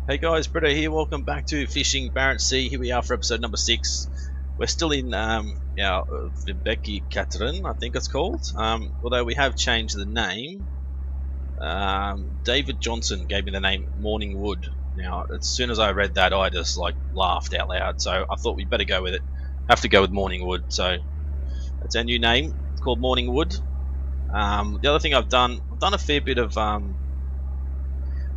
Hey guys, Brito here. Welcome back to Fishing Barents Sea. Here we are for episode number 6. We're still in our Vibeke Catherine, I think it's called. Although we have changed the name. David Johnson gave me the name Morning Wood. Now, as soon as I read that, I just laughed out loud. So I thought we'd better go with it. Have to go with Morning Wood. So that's our new name. It's called Morning Wood. The other thing I've done a fair bit of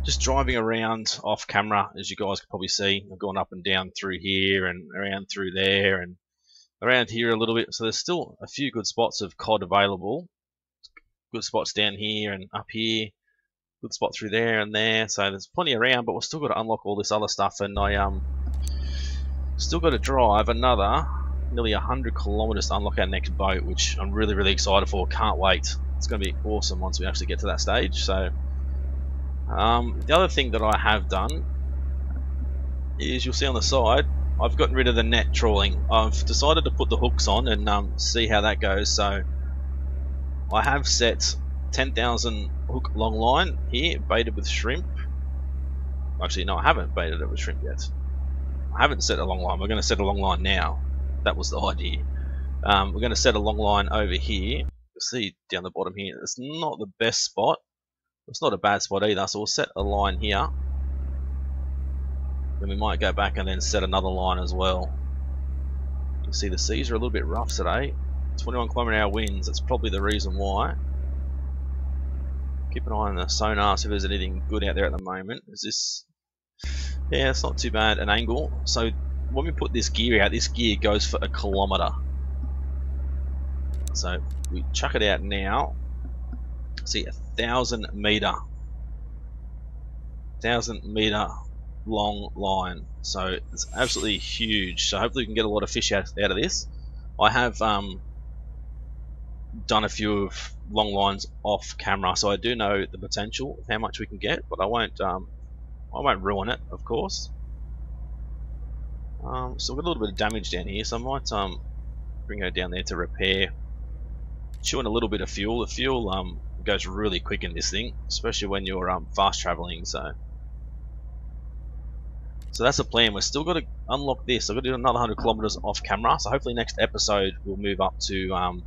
just driving around off camera, as you guys can probably see. I've gone up and down through here and around through there and around here a little bit. So there's still a few good spots of cod available. Good spots down here and up here. Good spot through there and there. So there's plenty around, but we've still got to unlock all this other stuff. And I still got to drive another nearly 100 kilometers to unlock our next boat, which I'm really excited for. Can't wait. It's going to be awesome once we actually get to that stage. So the other thing that I have done is, you'll see on the side, I've gotten rid of the net trawling. I've decided to put the hooks on and see how that goes. So I have set 10,000 hook long line here, baited with shrimp. Actually, no, I haven't baited it with shrimp yet. I haven't set a long line. We're going to set a long line now. That was the idea. We're going to set a long line over here. You'll see down the bottom here, it's not the best spot. It's not a bad spot either, so we'll set a line here. Then we might go back and then set another line as well. You can see the seas are a little bit rough today. 21 km/h winds, that's probably the reason why. Keep an eye on the sonar, see if there's anything good out there at the moment. Is this... yeah, it's not too bad an angle. So when we put this gear out, this gear goes for 1 kilometre. So we chuck it out now. See, 1,000 metre long line, so it's absolutely huge. So hopefully we can get a lot of fish out of this. I have done a few of long lines off camera, so I do know the potential of how much we can get, but I won't ruin it, of course. So we've got a little bit of damage down here, so I might bring her down there to repair. Chewing a little bit of fuel. The fuel goes really quick in this thing, especially when you're fast traveling. So that's the plan. We've still got to unlock this. I've got to do another 100 kilometers off camera. So hopefully next episode we'll move up to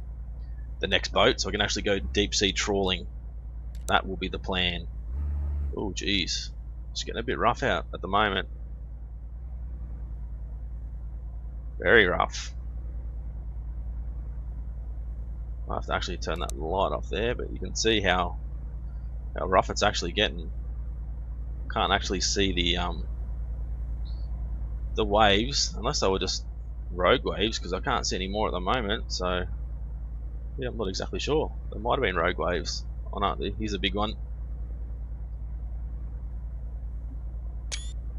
the next boat, so we can actually go deep sea trawling. That will be the plan. Oh geez, it's getting a bit rough out at the moment. Very rough. I have to actually turn that light off there, but you can see how rough it's actually getting. Can't actually see the waves, unless they were just rogue waves, because I can't see any more at the moment. So yeah, I'm not exactly sure. There might have been rogue waves. Oh no, here's a big one.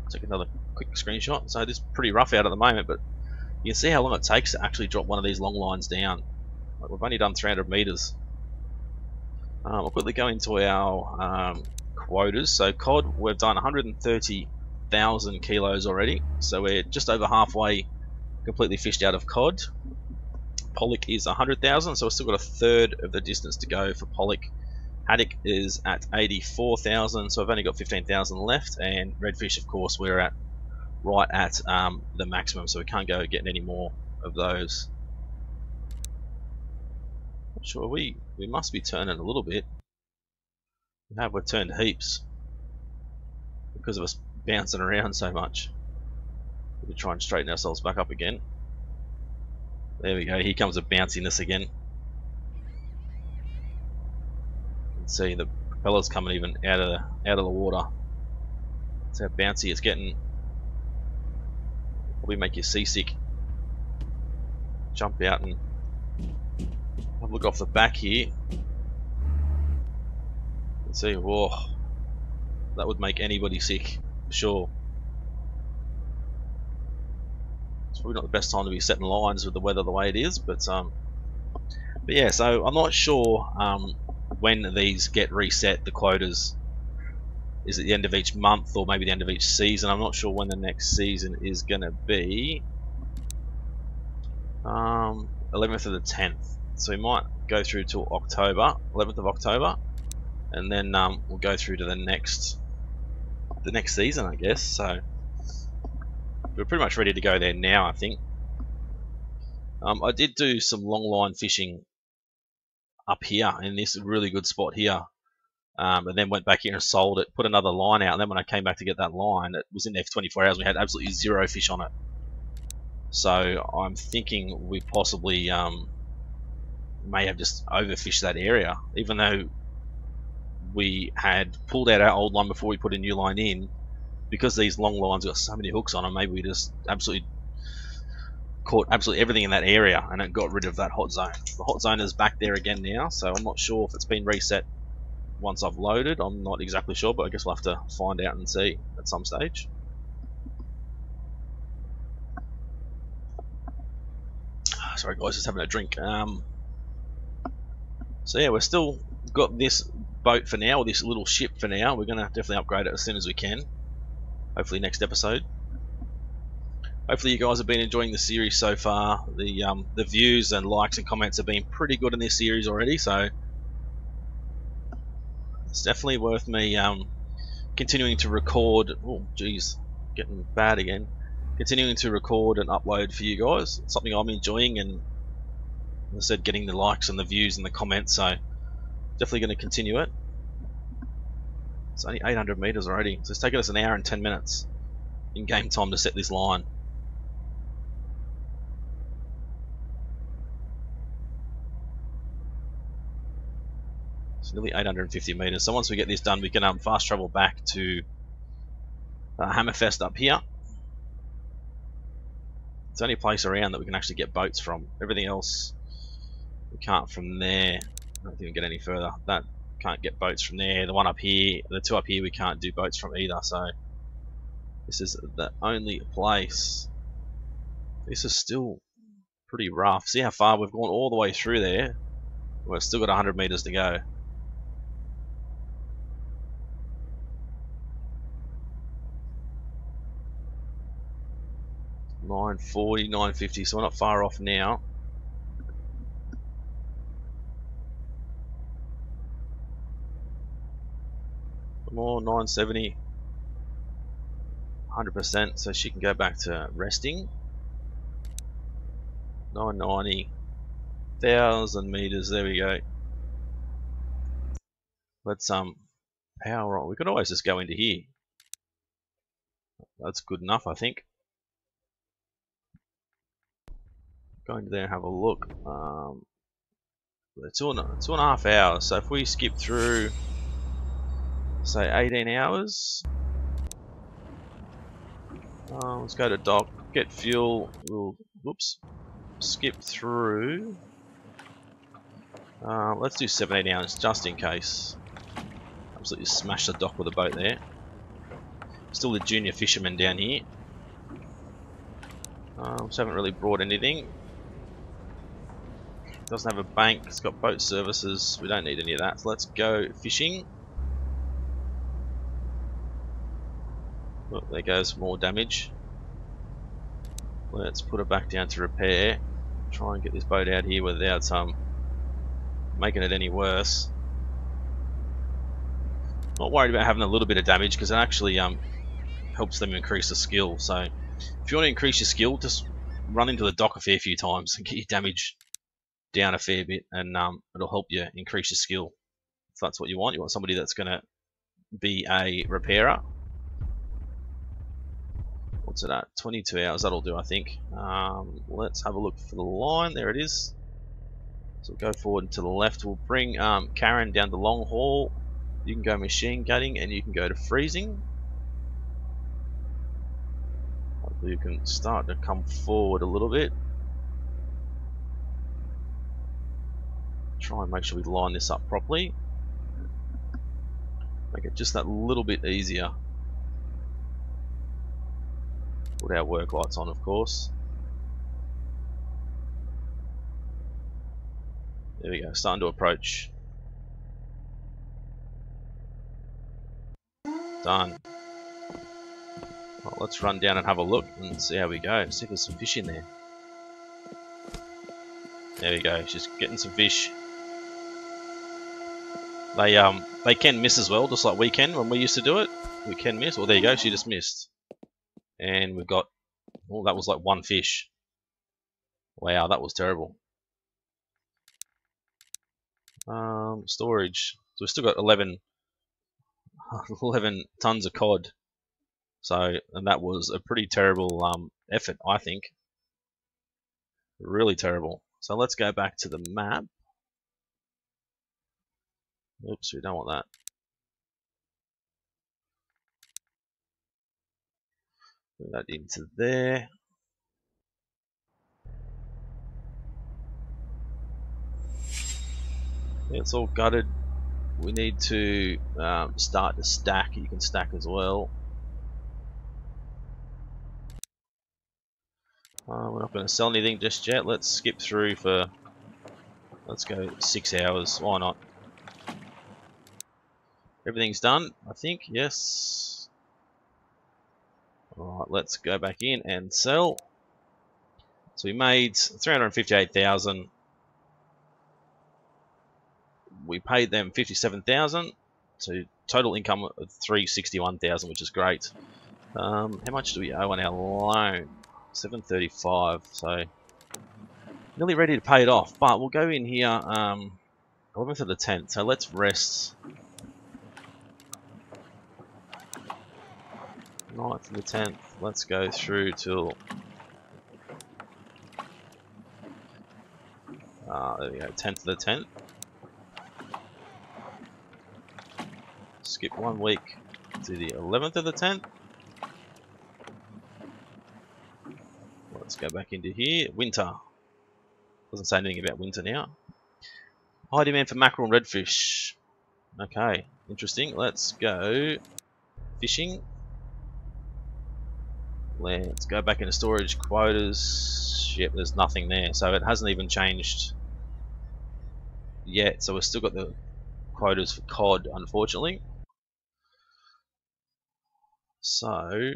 Take another quick screenshot. So this is pretty rough out at the moment, but you can see how long it takes to actually drop one of these long lines down. We've only done 300 meters. We'll quickly go into our quotas. So cod, we've done 130,000 kilos already, so we're just over halfway completely fished out of cod. Pollock is 100,000, so we've still got a third of the distance to go for pollock. Haddock is at 84,000, so I've only got 15,000 left. And redfish, of course, we're at right at the maximum, so we can't go getting any more of those. Sure, we must be turning a little bit. We've turned heaps because of us bouncing around so much. We'll try and straighten ourselves back up again. There we go. Here comes the bounciness again. You can see the propellers coming even out of the water. That's how bouncy it's getting. Probably make you seasick. Jump out and have a look off the back here. You can see, whoa, that would make anybody sick, for sure. It's probably not the best time to be setting lines with the weather the way it is, but yeah. So I'm not sure when these get reset, the quotas. Is it the end of each month or maybe the end of each season? I'm not sure when the next season is going to be. 11th of the 10th. So we might go through till October, 11th of October, and then we'll go through to the next the next season, I guess. So we're pretty much ready to go there now, I think. I did do some long line fishing up here in this really good spot here, and then went back here and sold it, put another line out, and then when I came back to get that line, it was in there for 24 hours. We had absolutely zero fish on it. So I'm thinking we possibly may have just overfished that area, even though we had pulled out our old line before we put a new line in. Because these long lines got so many hooks on them, maybe we just absolutely caught absolutely everything in that area and it got rid of that hot zone. The hot zone is back there again now, so I'm not sure if it's been reset once I've loaded. I'm not exactly sure, but I guess we'll have to find out and see at some stage. Sorry guys, just having a drink. So yeah, we're still got this boat for now, or this little ship for now. We're going to definitely upgrade it as soon as we can. Hopefully next episode. Hopefully you guys have been enjoying the series so far. The views and likes and comments have been pretty good in this series already, so it's definitely worth me continuing to record. Oh geez, getting bad again. Continuing to record and upload for you guys. It's something I'm enjoying, and as I said, getting the likes and the views and the comments, so definitely going to continue it. It's only 800 meters already, so it's taken us an hour and 10 minutes in game time to set this line. It's nearly 850 meters. So once we get this done, we can fast travel back to Hammerfest up here. It's the only place around that we can actually get boats from. Everything else we can't from there. I don't think we can get any further. That can't get boats from there. The one up here, the two up here, we can't do boats from either. So this is the only place. This is still pretty rough. See how far we've gone all the way through there. We've still got 100 meters to go. $940, $950, so we're not far off now. More $970, 100%, so she can go back to resting. $990, 1,000 meters. There we go. Let's power on. We could always just go into here. That's good enough, I think. Go into there and have a look. Two and a half hours. So if we skip through, say 18 hours, let's go to dock, get fuel. We'll skip through. Let's do 17 hours just in case. Absolutely smash the dock with a boat there. Still the junior fisherman down here. Just haven't really brought anything. Doesn't have a bank. It's got boat services. We don't need any of that. So let's go fishing. Oh, there goes more damage. Let's put it back down to repair. Try and get this boat out here without making it any worse. Not worried about having a little bit of damage because it actually helps them increase the skill. So if you want to increase your skill, just run into the dock a fair few times and get your damage down a fair bit, and it'll help you increase your skill. If that's what you want somebody that's going to be a repairer. What's it at? 22 hours, that'll do I think. Let's have a look for the line. There it is. So we'll go forward and to the left. We'll bring Karen down the long haul. You can go machine gutting and you can go to freezing. Hopefully you can start to come forward a little bit. Try and make sure we line this up properly. Make it just that little bit easier. Put our work lights on, of course. There we go, starting to approach. Done. Well, let's run down and have a look and see how we go. See if there's some fish in there. There we go, she's getting some fish. They can miss as well, just like we can when we used to do it. We can miss. Well, there you go. She just missed, and we've got. Oh, that was like one fish. Wow, that was terrible. Storage. So we've still got 11 tons of cod. So, and that was a pretty terrible effort, I think. Really terrible. So let's go back to the map. Oops, we don't want that. Put that into there. Yeah, it's all gutted. We need to start to stack. You can stack as well. We're not going to sell anything just yet. Let's skip through for. Let's go 6 hours. Why not? Everything's done, I think. Yes. Alright, let's go back in and sell. So we made 358,000. We paid them 57,000. So total income of 361,000, which is great. How much do we owe on our loan? 735. So nearly ready to pay it off. But we'll go in here. 11th to the 10th. So let's rest. 9th to the 10th. Let's go through till. There we go. 10th to the 10th. Skip 1 week to the 11th of the 10th. Let's go back into here. Winter. Doesn't say anything about winter now. High demand for mackerel and redfish. Okay, interesting. Let's go fishing. Let's go back into storage quotas. Yep, there's nothing there. So it hasn't even changed yet. So we've still got the quotas for cod, unfortunately. So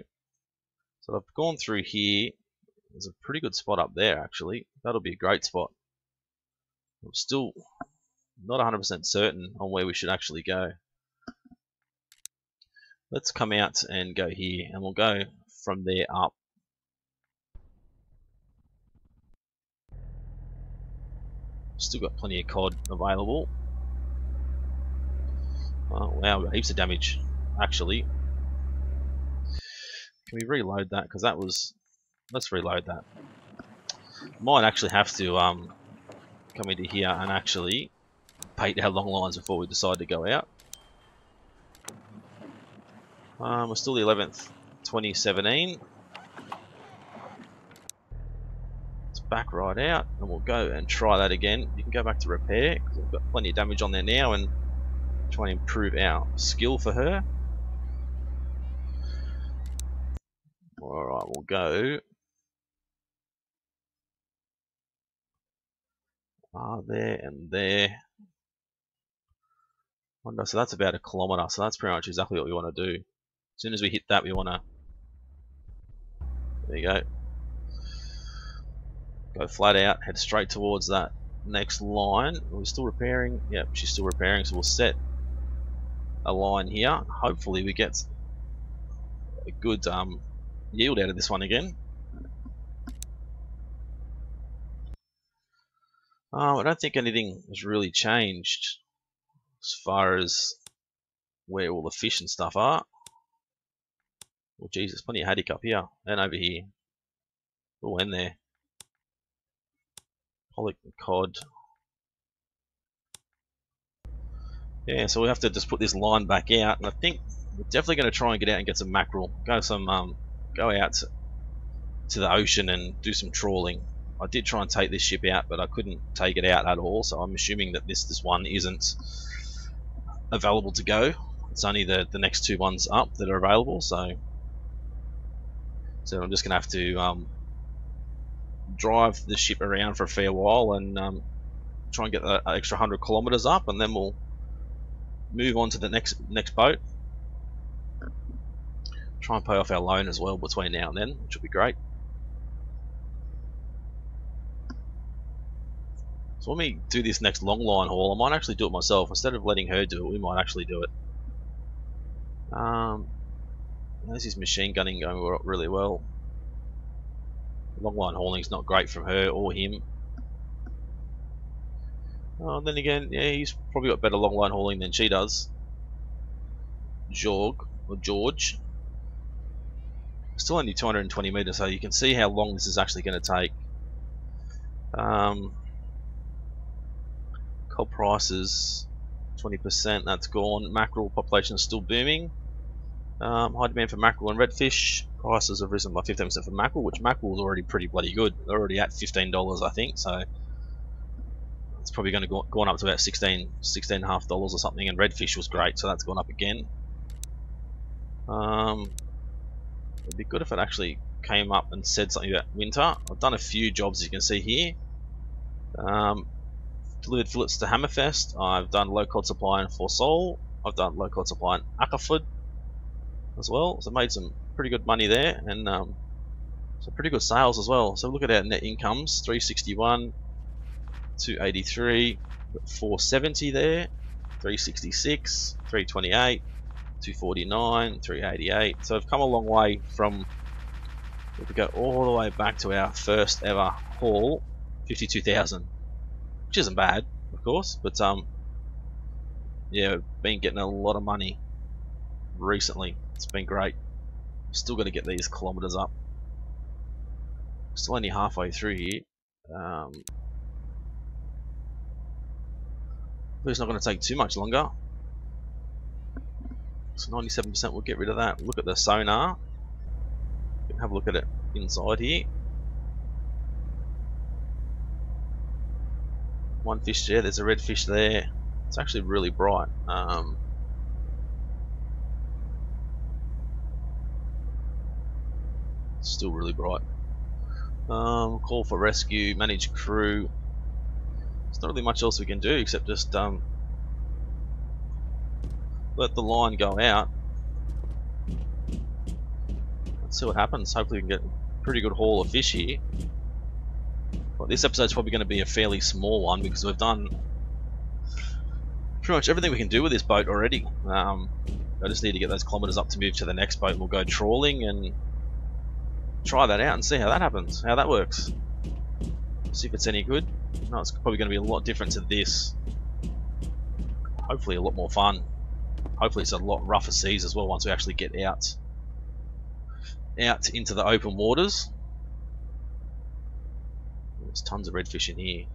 I've gone through here. There's a pretty good spot up there, actually. That'll be a great spot. I'm still not 100% certain on where we should actually go. Let's come out and go here, and we'll go from there up. Still got plenty of cod available. Oh, wow, heaps of damage, actually. Can we reload that? Because that was... Let's reload that. Might actually have to come into here and actually bait our long lines before we decide to go out. We're still the 11th, 2017. Let's back right out and we'll go and try that again. You can go back to repair because we've got plenty of damage on there now and try and improve our skill for her. Alright, we'll go. There and there. So that's about 1 kilometre, so that's pretty much exactly what we want to do. As soon as we hit that, we want to. There you go. Go flat out, head straight towards that next line. Are we still repairing? Yep, she's still repairing, so we'll set a line here. Hopefully, we get a good yield out of this one again. I don't think anything has really changed as far as where all the fish and stuff are. Oh, Jesus, plenty of haddock up here and over here. Oh, and there. Pollock and cod. Yeah, so we have to just put this line back out, and I think we're definitely going to try and get out and get some mackerel. Go out to the ocean and do some trawling. I did try and take this ship out, but I couldn't take it out at all, so I'm assuming that this one isn't available to go. It's only the next 2 ones up that are available, so I'm just going to have to drive the ship around for a fair while and try and get that extra 100 kilometers up, and then we'll move on to the next boat. Try and pay off our loan as well between now and then, which will be great. So when we do this next long line haul, I might actually do it myself. Instead of letting her do it, we might actually do it. There's his machine gunning going really well. Long line hauling is not great from her or him. Then again, yeah, he's probably got better long line hauling than she does. George. Still only 220 meters, so you can see how long this is actually going to take. Coal prices, 20%, that's gone. Mackerel population is still booming. High demand for mackerel and redfish. Prices have risen by 15% for mackerel, which mackerel is already pretty bloody good. They're already at $15, I think, so it's probably going to go on up to about $16.5 or something. And redfish was great, so that's gone up again. It'd be good if it actually came up and said something about winter. I've done a few jobs, as you can see here. Delivered fillets to Hammerfest. I've done low cod supply in Forsol. I've done low cod supply in Ackerford as well. So made some pretty good money there, and some pretty good sales as well. So look at our net incomes: 361, 283, 470 there, 366, 328, 249, 388. So I've come a long way from. If we go all the way back to our first ever haul, 52,000, which isn't bad, of course, but yeah, been getting a lot of money recently. It's been great. Still got to get these kilometers up. Still only halfway through here. It's not going to take too much longer. So 97%, we'll get rid of that. Look at the sonar. You can have a look at it inside here. One fish there. There's a red fish there. It's actually really bright. Still really bright. Call for rescue, manage crew. There's not really much else we can do except just let the line go out. Let's see what happens. Hopefully we can get a pretty good haul of fish here. Well, this episode's probably going to be a fairly small one because we've done pretty much everything we can do with this boat already. I just need to get those kilometers up to move to the next boat, and we'll go trawling and try that out and see how that happens, how that works. See if it's any good. No, it's probably going to be a lot different to this. Hopefully a lot more fun. Hopefully it's a lot rougher seas as well once we actually get out into the open waters. There's tons of redfish in here.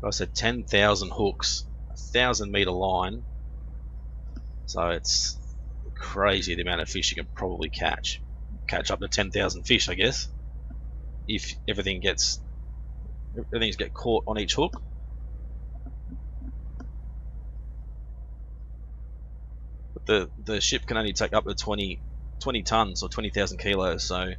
I said 10,000 hooks, 1,000-meter line. So it's crazy the amount of fish you can probably catch. Catch up to 10,000 fish, I guess, if everything's get caught on each hook. But the ship can only take up to 20 tons or 20,000 kilos. So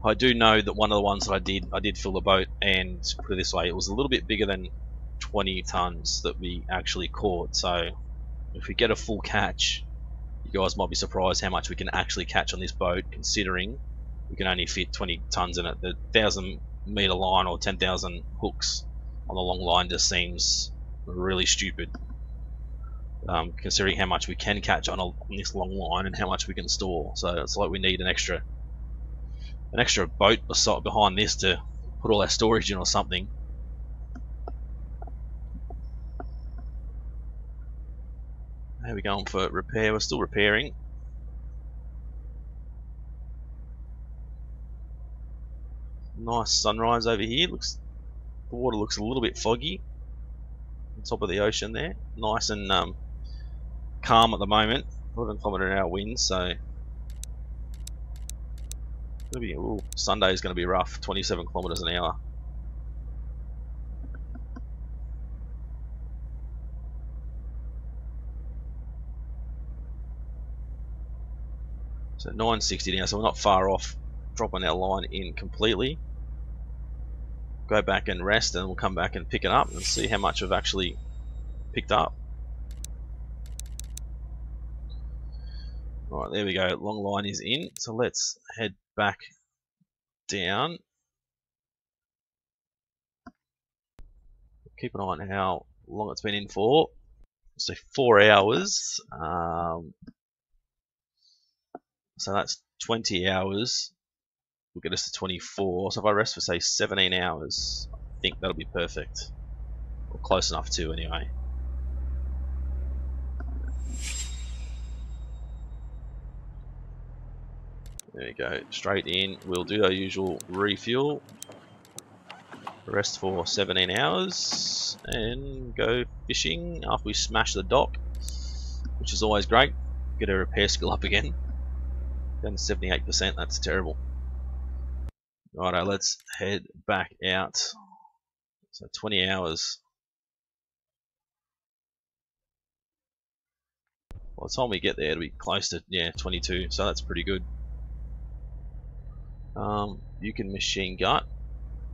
I do know that one of the ones that I did fill the boat, and put it this way, it was a little bit bigger than 20 tons that we actually caught. So if we get a full catch, you guys might be surprised how much we can actually catch on this boat, considering we can only fit 20 tons in it. The 1,000-meter line or 10,000 hooks on the long line just seems really stupid, considering how much we can catch on this long line and how much we can store. So it's like we need an extra boat behind this to put all our storage in or something. How are we going for repair? We're still repairing. Nice sunrise over here. The water looks a little bit foggy on top of the ocean there. Nice and calm at the moment. 11 km/h wind, so Sunday is going to be rough. 27 km/h. So 960 now, so we're not far off dropping our line in completely. Go back and rest, and we'll come back and pick it up and see how much we've actually picked up. Alright, there we go. Long line is in. So let's head back down keep an eye on how long it's been in for. So 4 hours. So that's 20 hours. Will get us to 24. So if I rest for say 17 hours, I think that'll be perfect. Or close enough to anyway. There we go. Straight in. We'll do our usual refuel. Rest for 17 hours and go fishing after we smash the dock, which is always great. Get our repair skill up again. Down to 78%, that's terrible. Righto, let's head back out. So 20 hours. By the time we get there, it'll be close to 22, so that's pretty good. You can machine gut.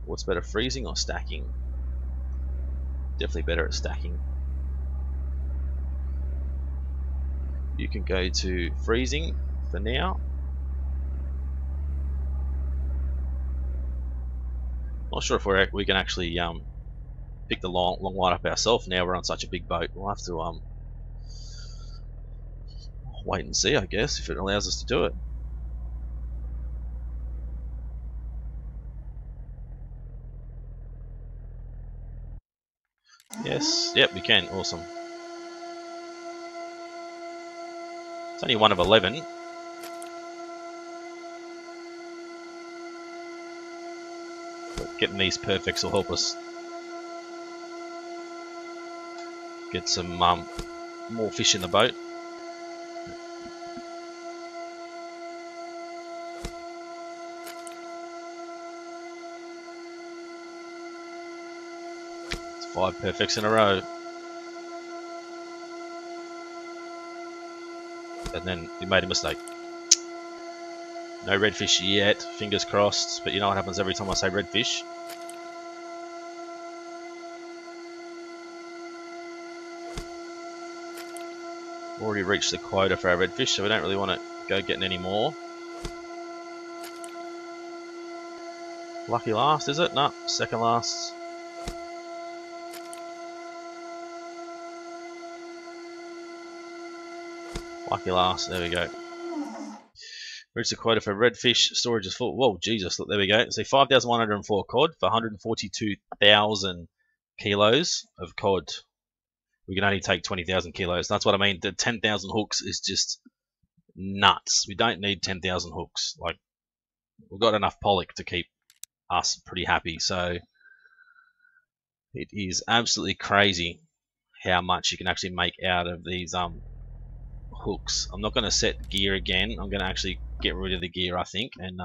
What's better, freezing or stacking? Definitely better at stacking. You can go to freezing for now. Not sure if we can actually pick the long line up ourselves now we're on such a big boat. We'll have to wait and see, I guess, if it allows us to do it. Yes, yep, we can. Awesome. It's only one of 11. But getting these perfects will help us get some more fish in the boat. It's 5 perfects in a row. And then we made a mistake. No redfish yet, fingers crossed, but you know what happens every time I say redfish. Already reached the quota for our redfish, so we don't really want to go getting any more. Lucky last, is it? No, second last. Lucky last, there we go. Reached the quota for redfish, storage is full. Whoa, Jesus, look, there we go. So 5,104 cod for 142,000 kilos of cod. We can only take 20,000 kilos. That's what I mean. The 10,000 hooks is just nuts. We don't need 10,000 hooks. Like, we've got enough pollock to keep us pretty happy. So it is absolutely crazy how much you can actually make out of these hooks. I'm not going to set gear again. I'm going to actually get rid of the gear, I think, and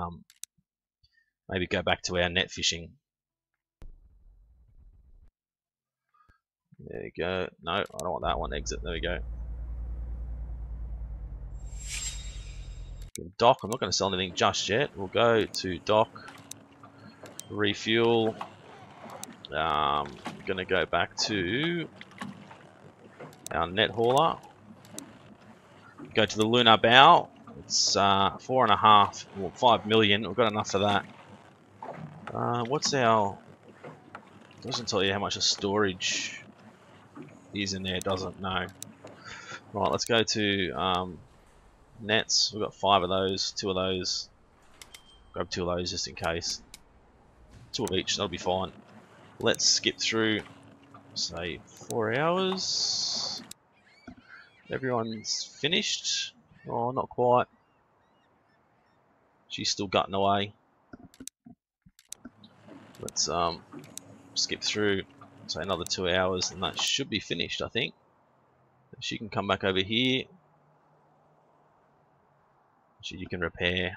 maybe go back to our net fishing. There we go. No, I don't want that one. Exit. There we go. Dock. I'm not going to sell anything just yet. We'll go to dock. Refuel. Going to go back to our net hauler. Go to the lunar bow. It's 4.5, well, 5 million. We've got enough for that. What's our? Doesn't tell you how much a storage is in there. Doesn't know. Right, let's go to nets. We've got 5 of those. 2 of those. Grab 2 of those just in case. 2 of each. That'll be fine. Let's skip through. Say 4 hours. Everyone's finished. Oh, not quite. She's still gutting away. Let's skip through. Say another 2 hours, and that should be finished, I think. She can come back over here. You can repair.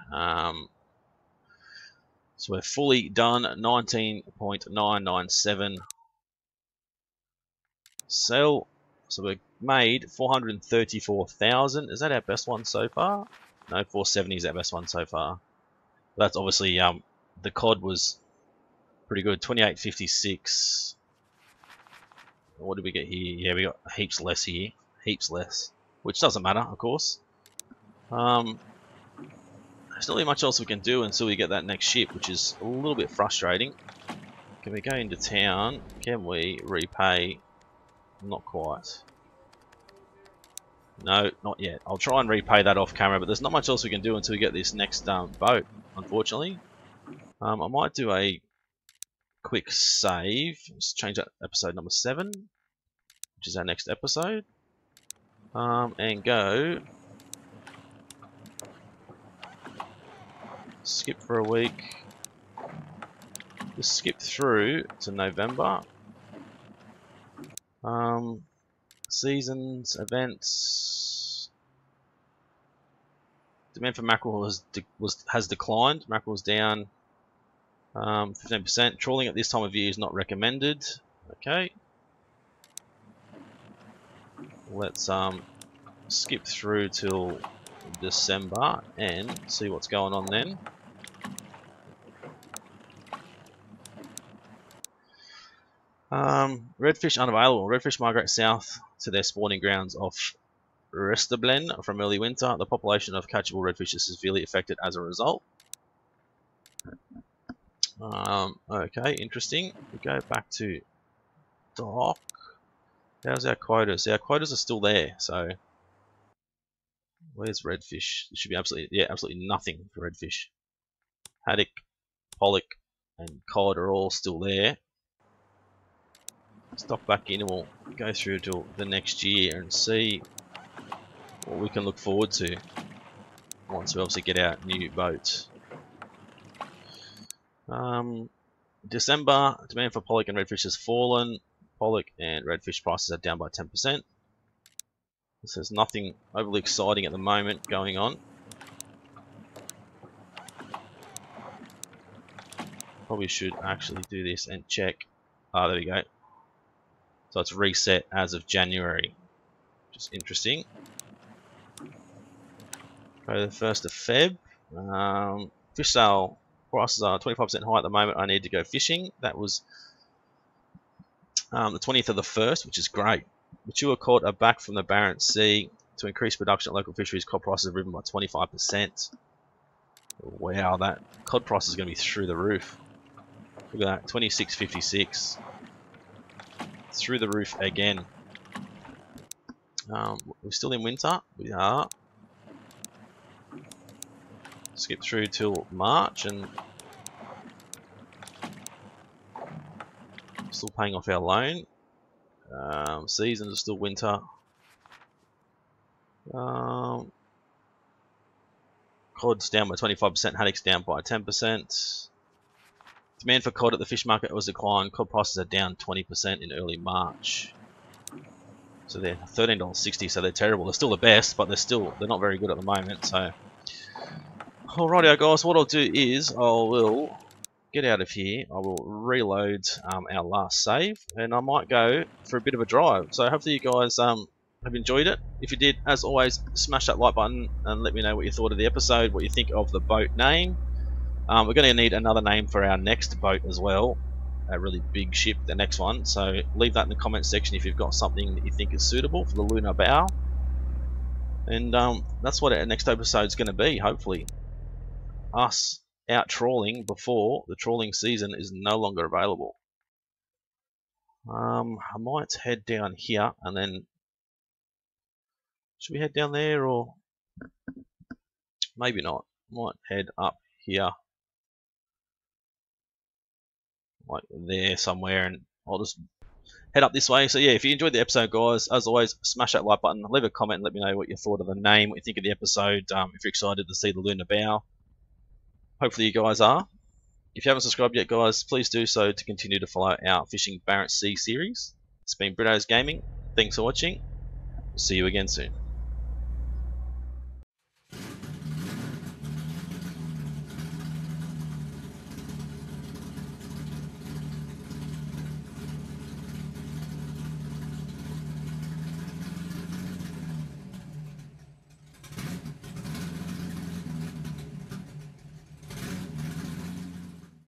So we're fully done. 19.997. Sell. So we've made 434,000. Is that our best one so far? No, 470 is our best one so far. That's obviously the cod was pretty good. 28.56. What did we get here? Yeah, we got heaps less here. Heaps less. Which doesn't matter, of course. There's not really much else we can do until we get that next ship, which is a little bit frustrating. Can we go into town? Can we repay? Not quite. No, not yet. I'll try and repay that off camera, but there's not much else we can do until we get this next boat, unfortunately. I might do a quick save. Let's change that episode number 7, which is our next episode. And go skip for a week. Just skip through to November. Seasons, events. Demand for mackerel has declined. Mackerel's down 15%. Trawling at this time of year is not recommended. Okay. Let's skip through till December and see what's going on then. Redfish unavailable. Redfish migrate south to their spawning grounds off Restablen from early winter. The population of catchable redfish is severely affected as a result. Okay, interesting. We go back to dock. How's our quotas? Our quotas are still there, so where's redfish? There should be absolutely nothing for redfish. Haddock, pollock, and cod are all still there. Stock back in and we'll go through till the next year and see what we can look forward to once we obviously get our new boats. December, demand for pollock and redfish has fallen. Pollock and redfish prices are down by 10%. So there's nothing overly exciting at the moment going on. Probably should actually do this and check. Ah, there we go. So it's reset as of January, which is interesting. Go to the 1st of Feb. Fish sale prices are 25% high at the moment. I need to go fishing. That was the 20th of the 1st, which is great. Mature cod are back from the Barents Sea. To increase production at local fisheries, cod prices have risen by 25%. Wow, that cod price is going to be through the roof. Look at that, 26.56. Through the roof again. We're still in winter. We are. Skip through till March and still paying off our loan. Seasons are still winter. Cod's down by 25%. Haddock's down by 10%. Demand for cod at the fish market was declined. Cod prices are down 20% in early March. So they're $13.60, so they're terrible. They're still the best, but they're not very good at the moment. So, alrighty, guys. What I'll do is I will get out of here. I will reload our last save, and I might go for a bit of a drive. So hopefully you guys have enjoyed it. If you did, as always, smash that like button and let me know what you thought of the episode, what you think of the boat name. We're going to need another name for our next boat as well, a really big ship, the next one. So leave that in the comment section if you've got something that you think is suitable for the lunar bow. And that's what our next episode is going to be, hopefully. Us out trawling before the trawling season is no longer available. I might head down here and then... Should we head down there or... Maybe not. Might head up here. Like there somewhere, and I'll just head up this way. So yeah, if you enjoyed the episode, guys, as always, smash that like button, leave a comment and let me know what you thought of the name, what you think of the episode, if you're excited to see the lunar bow. Hopefully you guys are. If you haven't subscribed yet, guys, please do so to continue to follow our Fishing Barents Sea series. It's been Brito's Gaming. Thanks for watching. We'll see you again soon.